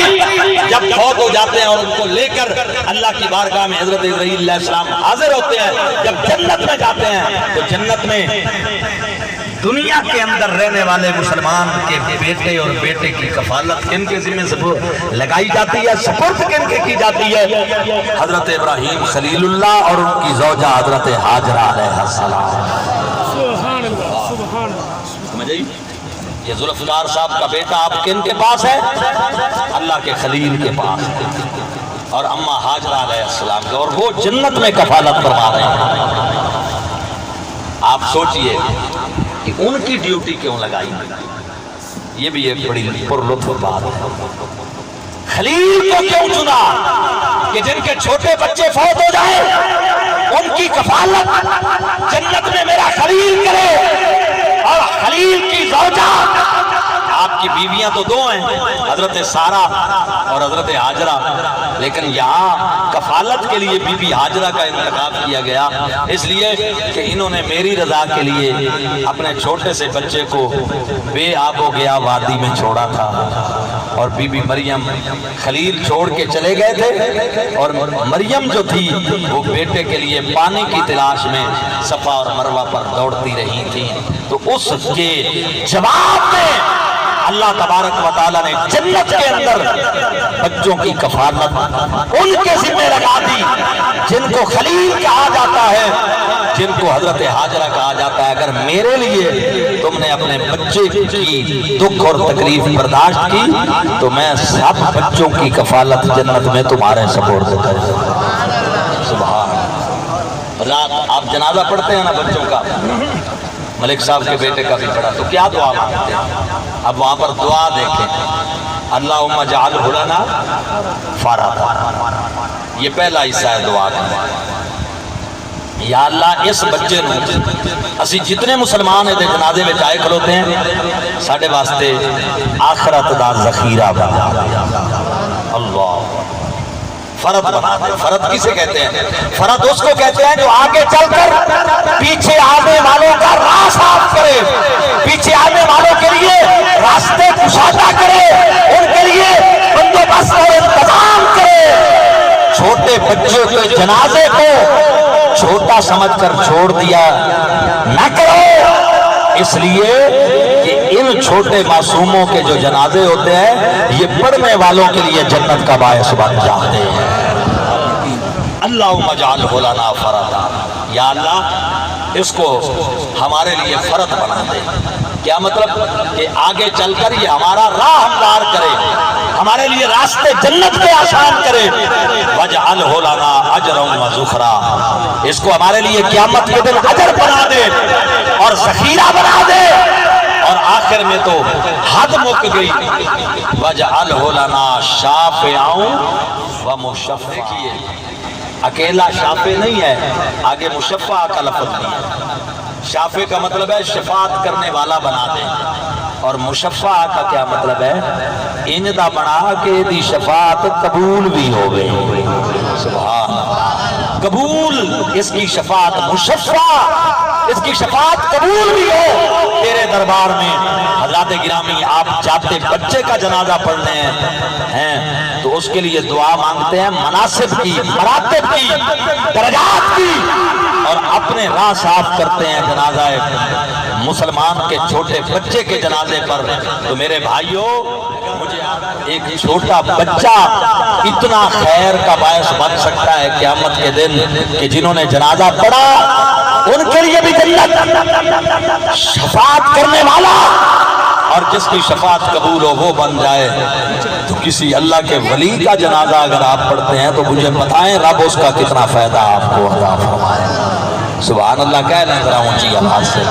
قریب جب فوت ہو جاتے ہیں اور ان کو لے کر اللہ کی بارگاہ میں حضرت جبرائیل علیہ السلام حاضر ہوتے ہیں، جب جنت میں جاتے ہیں تو جنت میں دنیا کے اندر رہنے والے مسلمان کے بیٹے اور بیٹے کی کفالت کن کے ذمہ سے لگائی جاتی ہے، سپرد کن کے کی جاتی ہے؟ حضرت ابراہیم خلیل اللہ اور ان کی زوجہ حضرت ہاجرہ علیہ السلام۔ سبحان اللہ، سبحان اللہ۔ سمجھے؟ یہ ذوالفقار صاحب کا بیٹا آپ کن کے پاس ہے؟ اللہ کے خلیل کے پاس ہے، اور اماں ہاجرہ علیہ السلام کے، اور وہ جنت میں کفالت فرما رہے ہیں۔ آپ سوچئے کہ ان کی ڈیوٹی کیوں لگائی؟ یہ بھی ایک بڑی پر لطف بات ہے۔ خلیل کو کیوں چنا کہ جن کے چھوٹے بچے فوت ہو جائیں ان کی کفالت جنت میں میرا خلیل کرے، اور خلیل کی زوجہ، آپ کی بیویاں تو دو ہیں، حضرت سارہ اور حضرت ہاجرہ، لیکن یہاں کفالت کے لیے بی بی ہاجرہ کا انتخاب کیا گیا، اس لیے کہ انہوں نے میری رضا کے لیے اپنے چھوٹے سے بچے کو بے آب و گیا وادی میں چھوڑا تھا، اور بی بی مریم خلیل چھوڑ کے چلے گئے تھے، اور مریم جو تھی وہ بیٹے کے لیے پانی کی تلاش میں صفا اور مروہ پر دوڑتی رہی تھی، تو اس کے جواب میں اللہ تبارک و تعالیٰ نے جنت کے اندر بچوں کی کفالت ان کے ذمہ لگا دی جن کو خلیل کہا جاتا ہے، جن کو حضرت ہاجرہ کہا جاتا ہے۔ اگر میرے لیے تم نے اپنے بچے کی دکھ اور تکلیف برداشت کی تو میں سب بچوں کی کفالت جنت میں تمہارے سپورٹ کروں۔ سبحان اللہ۔ رات آپ جنازہ پڑھتے ہیں نا بچوں کا، ملک صاحب کے بیٹے کا بھی پڑھا، تو کیا دعا مانگتے ہیں؟ اب وہاں پر دعا دیکھیں، اللہم اجعلہ لنا فردا، یہ پہلا حصہ ہے دعا کا۔ یا اللہ اس بچے نو اسی جتنے مسلمان ہیں جنازے میں آئے کھلوتے ہیں ساڑھے واسطے آخرت دا ذخیرہ بنا دے۔ اللہ فرد بنا دے۔ فرد کسے کہتے ہیں؟ فرد اس کو کہتے ہیں جو آگے چل کر پیچھے آنے والوں کا راہ صاف کرے، پیچھے آنے والوں کے لیے راستے کشادہ کرے، ان کے لیے بندوبست اور انتظام کرے۔ چھوٹے بچوں کے جنازے کو چھوٹا سمجھ کر چھوڑ دیا نہ کرو، اس لیے کہ ان چھوٹے معصوموں کے جو جنازے ہوتے ہیں یہ پڑھنے والوں کے لیے جنت کا باعث بن جاتے ہیں۔ اللہم اجعلہ لنا فردا، یا اللہ اس کو ہمارے لیے فرد بنا دے۔ کیا مطلب؟ کہ آگے چل کر یہ ہمارا راہ ہموار کرے، ہمارے لیے راستے جنت کے آسان کرے۔ وَاجْعَلْهُ لَنَا أَجْرًا وَذُخْرًا، اس کو ہمارے لیے قیامت کے دن اجر بنا دے اور ذخیرہ بنا دے۔ اور آخر میں تو حد مک گئی، وَاجْعَلْهُ لَنَا شَافِعًا وَمُشَفِّعًا، اکیلا شافع نہیں ہے، آگے مشفع کا لفظ نہیں ہے۔ شافع کا مطلب ہے شفاعت کرنے والا بنا دے، اور مشفع کا کیا مطلب ہے؟ انجدہ بنا کے دی شفاعت قبول بھی ہو گئی۔ سبحان اللہ، قبول اس کی شفاعت، مشفع اس کی شفاعت قبول بھی ہو تیرے دربار میں۔ حضرات گرامی، آپ جاتے بچے کا جنازہ پڑھنے ہیں تو اس کے لیے دعا مانگتے ہیں مناسب کی، مراتب کی، درجات کی، اور اپنے راہ صاف کرتے ہیں جنازہ مسلمان کے چھوٹے بچے کے جنازے پر۔ تو میرے بھائیوں، مجھے ایک چھوٹا بچہ اتنا خیر کا باعث بن سکتا ہے قیامت کے دن کہ جنہوں نے جنازہ پڑھا ان کے لیے بھی جنت، شفاعت کرنے والا، اور جس کی شفاعت قبول ہو وہ بن جائے۔ تو کسی اللہ کے ولی کا جنازہ اگر آپ پڑھتے ہیں تو مجھے بتائیں رب اس کا کتنا فائدہ آپ کو عطا فرمائے۔ سبحان اللہ کہہ لیں ذرا اونچی آواز سے،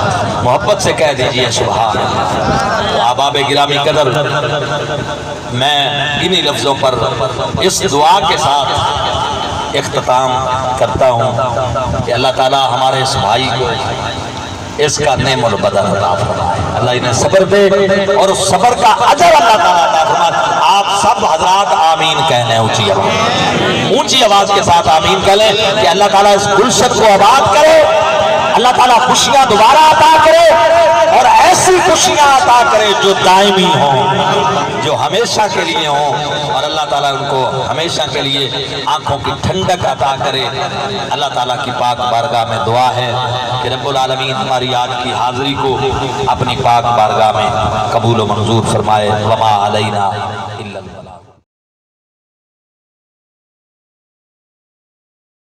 محبت سے کہہ دیجئے سبحان اللہ۔ احباب گرامی قدر، میں انہی لفظوں پر اس دعا کے ساتھ اختتام کرتا ہوں کہ اللہ تعالی ہمارے اس بھائی کو اس کا نعم البدن عطا فرمائے، اللہ انہیں صبر دے اور اس صبر کا اجر اللہ تعالیٰ عطا فرمائے۔ آپ سب حضرات آمین کہنے اونچی آواز کے ساتھ آمین کہہ لیں کہ اللہ تعالیٰ اس گلشن کو آباد کرے، اللہ تعالیٰ خوشیاں دوبارہ عطا کرے، اور ایسی خوشیاں عطا کرے جو دائمی ہوں، جو ہمیشہ کے لیے ہوں، اور اللہ تعالیٰ ان کو ہمیشہ کے لیے آنکھوں کی ٹھنڈک عطا کرے۔ اللہ تعالیٰ کی پاک بارگاہ میں دعا ہے کہ رب العالمین ہماری آج کی حاضری کو اپنی پاک بارگاہ میں قبول و منظور فرمائے۔ وما علینا